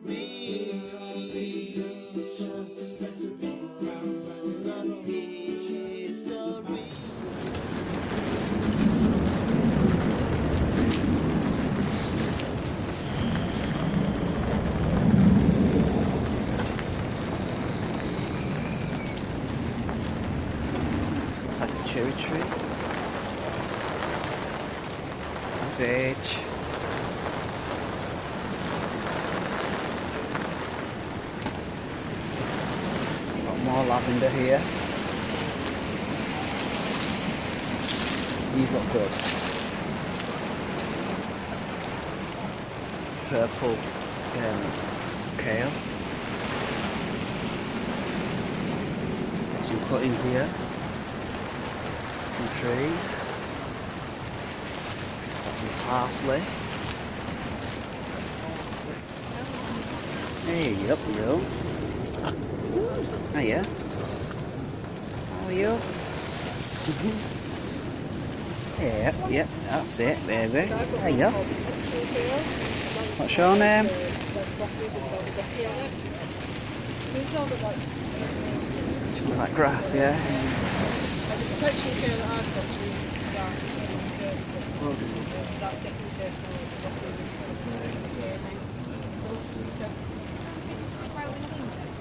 Like the cherry tree. Veg. Got more lavender here. These look good. Purple kale. Got some cuttings here. Some trees. Got some parsley. Hey, up you go. Hiya. How are you? Yeah, that's it, baby. Hiya. What's your name? Something like grass, yeah.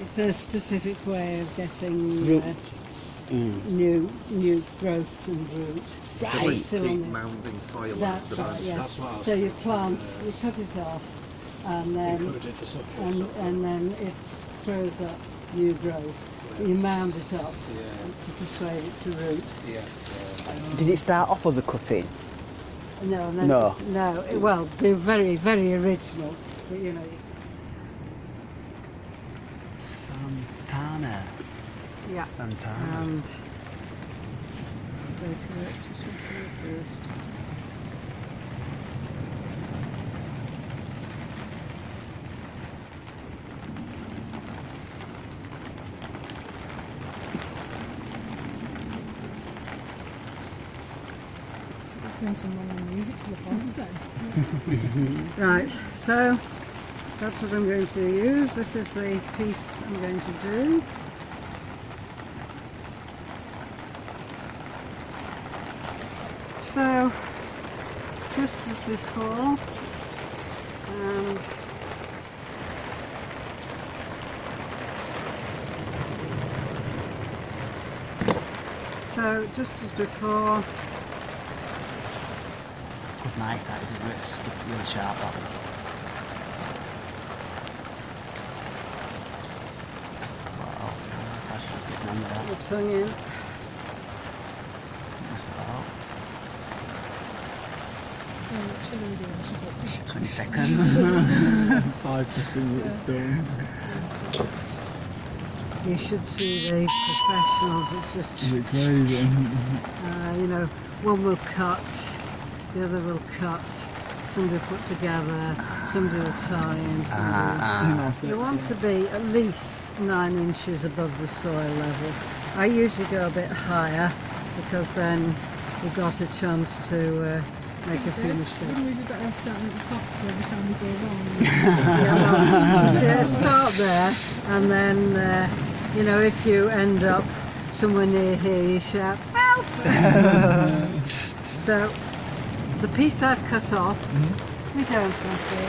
It's a specific way of getting new growth and root. Right. Keep mounding soil. That's right, yes. So you plant, you cut it off, and then and then it throws up new growth. You mound it up to persuade it to root. Did it start off as a cutting? No. Well, they're very, very original, but you know. Santana. Yeah. Santana. And go to it first. Some modern music to the plants then. Right, so that's what I'm going to use. This is the piece I'm going to do. So, just as before, and so just as before. Good knife that is, it's really sharp that one. Wow, that's just getting under that. The tongue in. Let's get this out. 20 seconds. 5 seconds, it's done. You should see the professionals. It's just Is it crazy? you know, one will cut. The other will cut, some will put together, some do a tie-in, You want to be at least 9 inches above the soil level. I usually go a bit higher because then we've got a chance to make a few mistakes. Wouldn't we be better off starting at the top for every time we go wrong? Yeah, start there, and then, you know, if you end up somewhere near here, you shout, help! So, the piece I've cut off, we don't want it.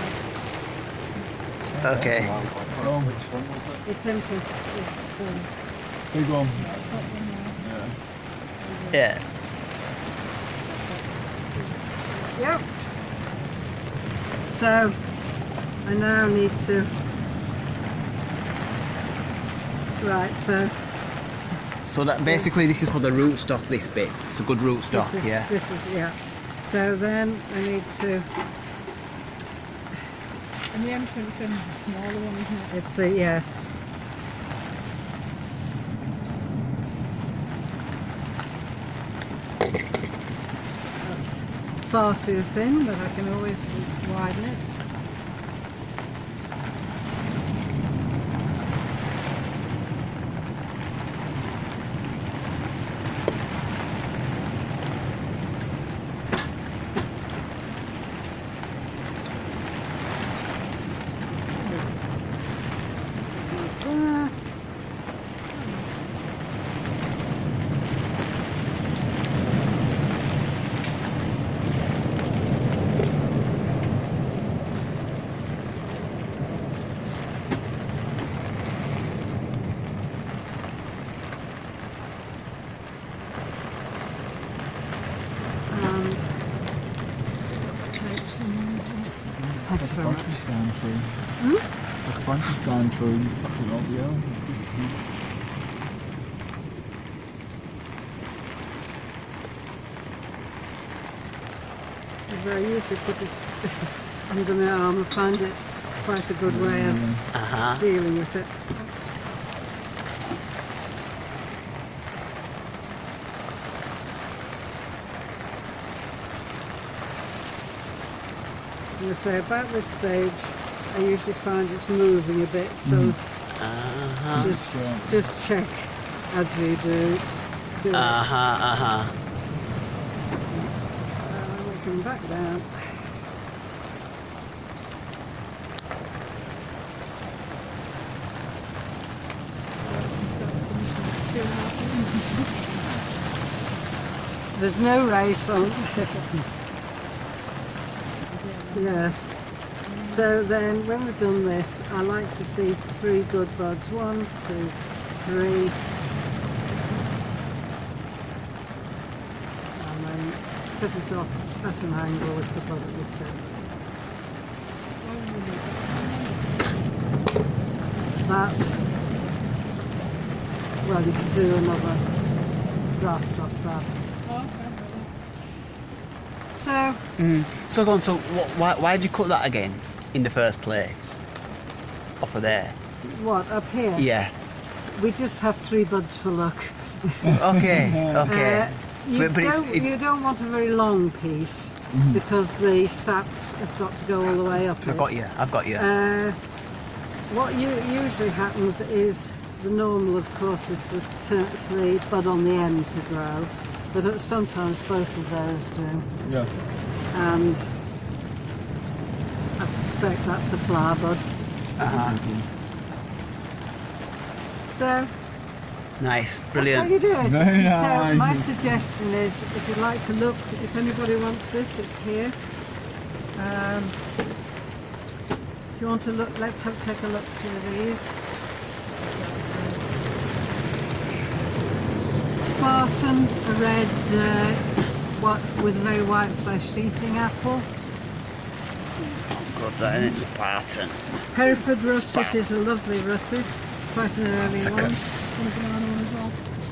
Okay. Which one was it? It's empty. Big one. Yeah. Yep. So, I now need to. Right. So that basically this is for the rootstock. This bit. It's a good rootstock. Yeah. This is yeah. So then I need to. And the M27 is the smaller one, isn't it? It's the yes. That's far too thin, but I can always widen it. shape somewhere. Thanks very much. Frankenstein tree. Hmm? It's like a Frankenstein tree back in Aussie. Very easy to put it under my arm. I find it quite a good way of dealing with it. I'm going to say about this stage, I usually find it's moving a bit, so just check as you do it. We'll come back down. From start to finish in 2.5 minutes. There's no race on. Yes. So then when we've done this, I like to see 3 good buds. 1, 2, 3. And then put it off at an angle with the bud at the tip. That, well, you could do another graft off that. So, So go on. So why did you cut that again in the first place? Off of there. what, up here? Yeah. We just have 3 buds for luck. Okay. Okay. You, But it's you don't want a very long piece because the sap has got to go all the way up so it. I've got you. What usually happens is the normal, of course, is for the bud on the end to grow, but sometimes both of those do. Yeah. And I suspect that's a flower bud. So, Nice, that's how brilliant. you do it. Very So my nice. suggestion is, if you'd like to look, if anybody wants this, it's here. If you want to look, let's take a look through these. Spartan, a red, with a very white fleshed eating apple. Sounds good, that, and it's Spartan. Hereford russet is a lovely russet, quite an early one. Spartacus. And a banana one as well.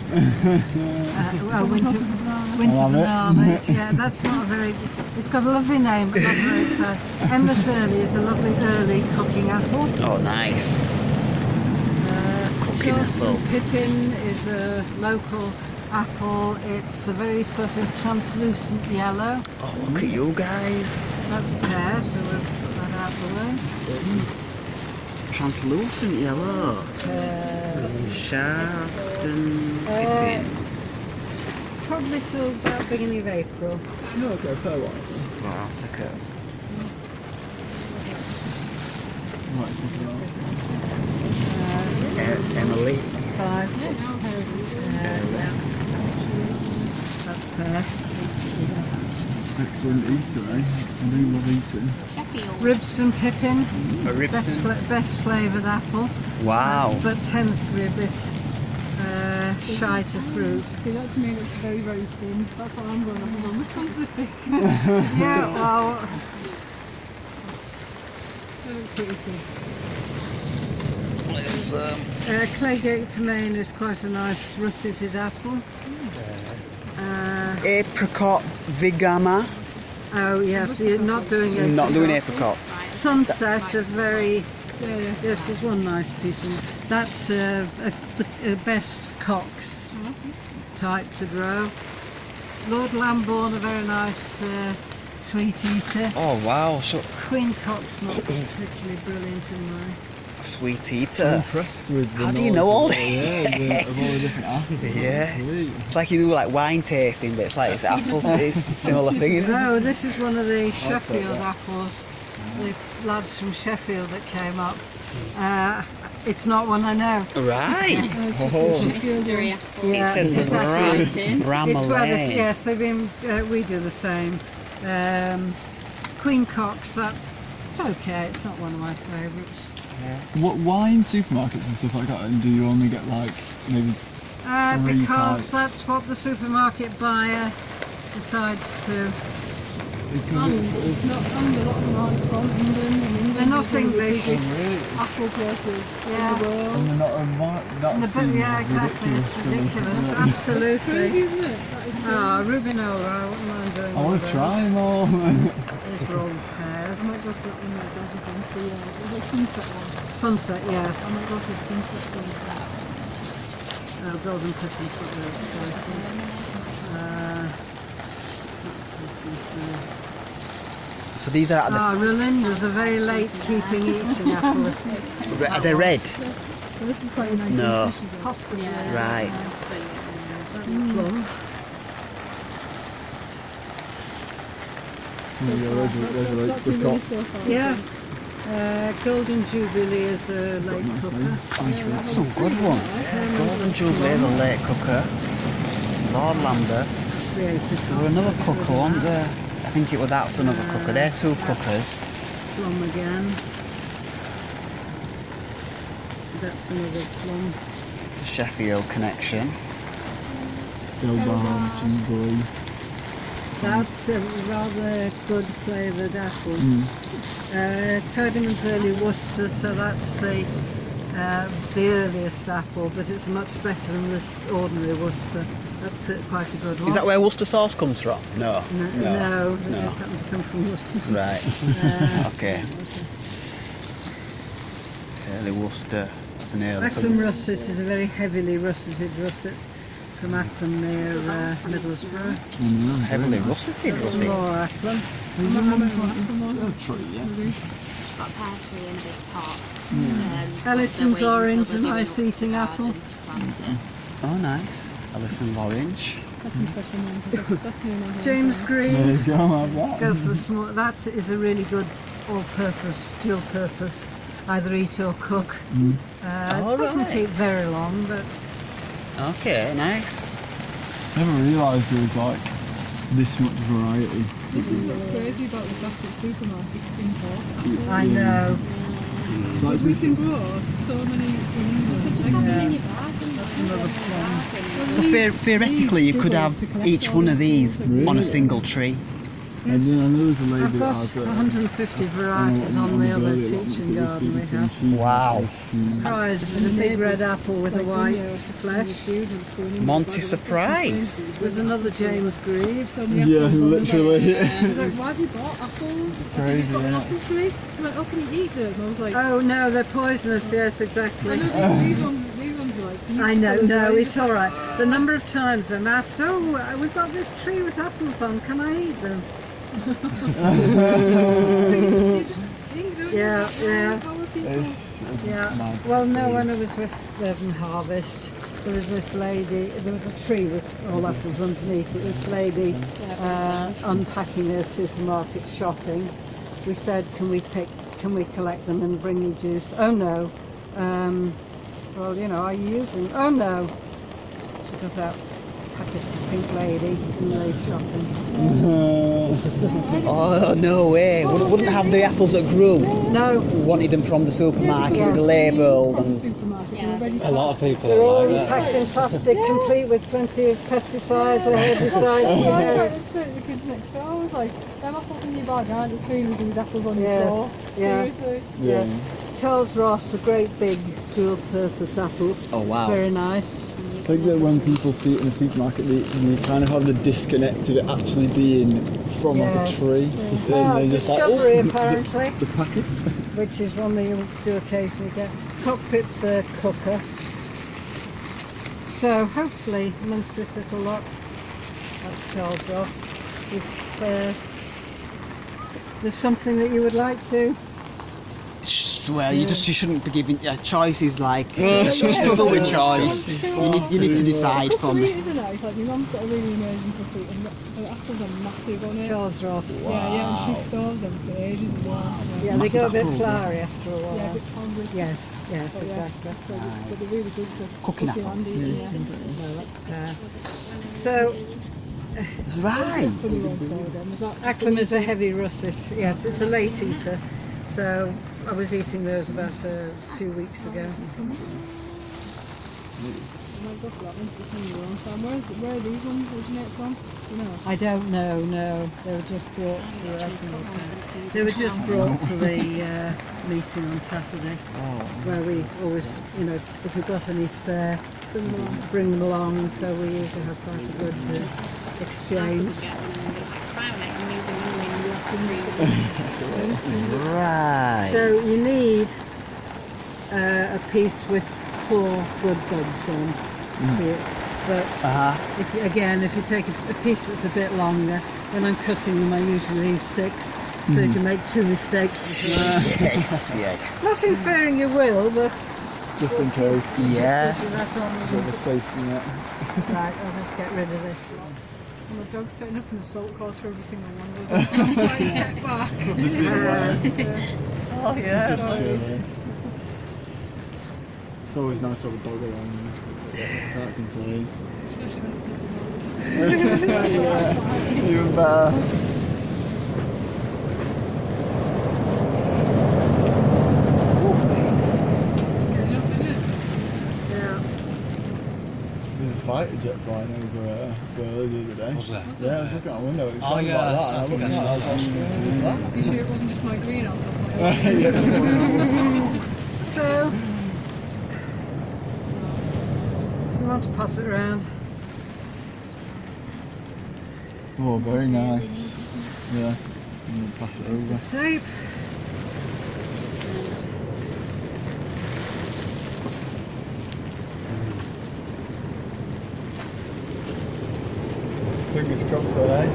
Well, Covers up winter, as a banana. winter I love it. bananas, yeah, that's not a very, it's got a lovely name, but not very exciting. Emma Thurley is a lovely early cooking apple. Oh, nice. Cooking Charleston apple. Pippin is a local apple. It's a very sort of translucent yellow. Oh, look at you guys. That's a pear, so we'll put that out the way. Translucent yellow. Charleston Pippin. Probably till about beginning of April. No, okay, fair one. Spartacus. Right, Emily. 5. That's pear. excellent eater, eh? I do love eating. Ribson Pippin, A Ribson. best flavoured apple. Wow. But tends to be a bit shy to fruit. See, that's me, that's very, very thin. That's what I'm going on. Which one's the thickness? Yeah, well, Pretty thin. Let's, Claygate Pomain is quite a nice russeted apple. apricot vigama. Oh yes, you're not doing it. Not doing apricots. Sunset, a very, yes, there's one nice piece. That's the best Cox type to grow. Lord Lambourne, a very nice sweet eater. Oh wow, so Queen Cox, not particularly brilliant in my. sweet I'm eater. impressed with the How do you know all knowledge of all the different apples. Yeah. Sweet. It's like you do like wine tasting, but it's like it's apples. It's a similar thing, isn't it? Oh, this is one of the Sheffield that. apples. The lads from Sheffield that came up. It's not one I know. Right. It's just a Mystery apple. It Yeah, says exactly. Exciting. It's where they, Bramley. yes, they've been. We do the same. Queen Cox. It's okay. It's not one of my favourites. What, why in supermarkets and stuff like that? And do you only get like maybe Three Because types. that's what the supermarket buyer decides to Because It's not, and a lot of them aren't from England, and England They're not is one of the English. biggest Really? apple places Yeah. in the and world. they're not a mark. That And the seems yeah, exactly. ridiculous It's to me. ridiculous. Yeah. Crazy, Absolutely. isn't it? That is crazy. Ah, Rubinola. I wouldn't mind doing I one want of to those. try them all. These rolled I pears. might go for that one that does again for the sunset one. Sunset, yes. I might go for the sunset one. Is that one? Golden Christmas. So these are at the. Rolinda's are very late keeping eating apples. Are they red? Well, this is quite a nice No. dish, is it? Possibly. Right. So, Plum. That's been really so far. Yeah. Golden Jubilee is a late cooker. Oh, you've got some good ones. Yeah. Golden Jubilee, the late cooker. Lord Lambert. That's the apricot. There were another cooker, wasn't there? I think that's another cooker. They're two cookers. Plum again. That's another plum. It's a Sheffield connection. Delbar, Jubilee. That's a rather good flavoured apple. Mm. Tidyman's Early Worcester, so that's the earliest apple, but it's much better than this ordinary Worcester. That's quite a good one. Is that where Worcester sauce comes from? No. No, it No. just happens to come from Worcester. Right. Okay. Early Worcester. That's an early. Acklam russet is a very heavily russeted russet from Acklam near Middlesbrough. Heavily russeted Some more russet. Acklam. That's right, yeah. it's got a pear tree and a big pot. Ellison's they're waiting orange, a till they're nice doing eating the apple. garden to plant it. Oh, nice. Allison's orange. That's my second one, because that's the only one. James There Green. you go, have that. Go for the small. That is a really good all-purpose, dual-purpose, either eat or cook. Oh, It doesn't right. keep very long, but Okay, nice. Never realised there was like this much variety. This is what's crazy about the fact that supermarkets import. I know. It's Because like we this, can grow so many in England. Just have them in your garden. That's another plum. So theoretically, you could have each one of these on a single tree. and then I know there's a lady I've that got has 150 varieties on the other teaching garden we have. Wow. Surprise, it's a big red apple with a white flesh. Monty Surprise. There's another James Green. Yeah, literally. I was like, why have you bought apples? I said, you've got an apple tree? He's like, oh, can you eat them? I was like, Oh no, they're poisonous, yes, exactly. I know these ones are like I know, beautiful as no, well. You it's just all right. The number of times I'm asked, oh, we've got this tree with apples on, can I eat them? you just think, don't Yeah, you? yeah. How are people? It's Yeah. mad. Well, no, when I was with Devon Harvest, there was this lady, there was a tree with all apples underneath it. This lady unpacking her supermarket shopping. We said, can we collect them and bring you juice? Oh no. Well, you know, are you using? Oh no. She got out packets of Pink Lady and lay shopping. Oh, no way. Wouldn't have the apples that grew. No, Wanted them from the supermarket Yes. with the label. From the And supermarket, Yeah. they're ready A lot of people they're are all like that. packed in plastic, complete with plenty of pesticides and herbicides. I You know. explained to the kids next door. I was like, them apples in your bag aren't as clean as these apples on Yes, your floor. yeah. Seriously. Yeah. Charles Ross, a great big dual-purpose apple. oh wow. Very nice. I think that when people see it in the supermarket, they kind of have the disconnect of it actually being from Yes. like a tree. Well, And they're just like, Discovery, oh, apparently, the packet. which is one that you do occasionally get. Cockpit's a cooker. So hopefully, amongst this little lot, that's Charles Ross, if there's something that you would like to. Well, you shouldn't be giving. Choice is like you struggle with choice. You need to decide from. Cookery, isn't it? It's like my mum's got a really amazing cookery and the apples are massive on it. Charles Ross. Yeah, and she stores them for ages as well. Yeah, they go a bit apples, yeah. flowery after a while. Yeah, a bit powdery. Yes, yes, But yeah, exactly. So, but they're really good for Cooking and apples. eating, yeah. No, that's pear. So, Right. Funny one for them. Is that just Acklam is a heavy russet. Yes, it's a late eater. So I was eating those about a few weeks ago. might go for that one, 'cause it's been a long time. Where these ones originate from? Do you know? I don't know, no. They were just brought to They were just brought to the meeting on Saturday, where we always, you know, if we've got any spare, bring them along. So we usually have quite a good exchange. Right. So you need a piece with 4 good buds on for you. But if you take a piece that's a bit longer, when I'm cutting them I usually leave 6, so you can make 2 mistakes. Yes. Not inferring you will, but Just in case. Yeah. putting that on Sort of a safety net. Right, I'll just get rid of this. So my dog's setting up an assault course for every single one of those. Every time I try to step back. Oh yeah. Just chilling. It's always nice to have a dog around you. Can't complain. Especially when it's not yours. Yeah, even better. Getting up, isn't it? Yeah. There's a fighter jet flying over Burley the other day. Was there? Yeah, I was looking out the window. It Oh, sounded yeah, like that. I And I think looked I at it. I was saw like, that. what was that? You sure it wasn't just my greenhouse up there? Yeah. So, you want to pass it around? Oh, very nice. Yeah. And pass it over. Tape. Fingers crossed though, eh?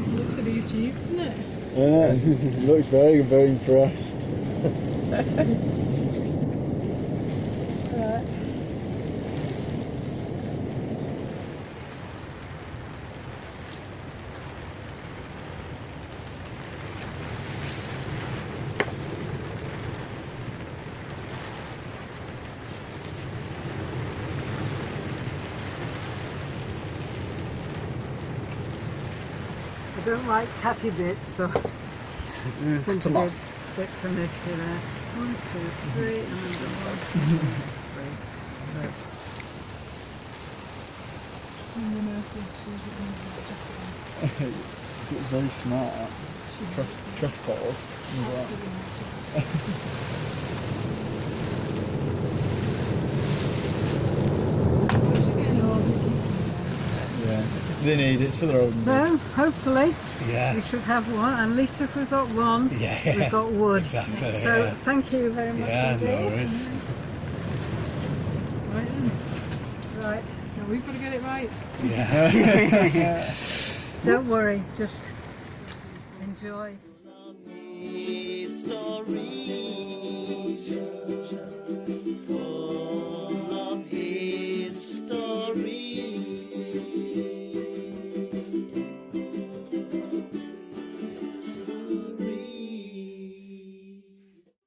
It looks to be his cheese, doesn't it? Yeah, he looks very, very impressed. Right. I don't like tatty bits, so tend to Come be a on. bit connected there. 1, 2, 3, and then go 1, 2, 3. So, And the nurse was, she was at the end of that jacket on. So it was very smart. Trespass. Absolutely massive. She's getting old and keeps them there. Yeah, they need it. It's for their own. so hopefully Yeah. we should have one, and at least if we've got one, Yeah. we've got wood. Exactly. So Yeah. thank you very much Yeah, no indeed. worries. Right then. Right, Now we've got to get it right. Yeah. don't worry, just enjoy. Story.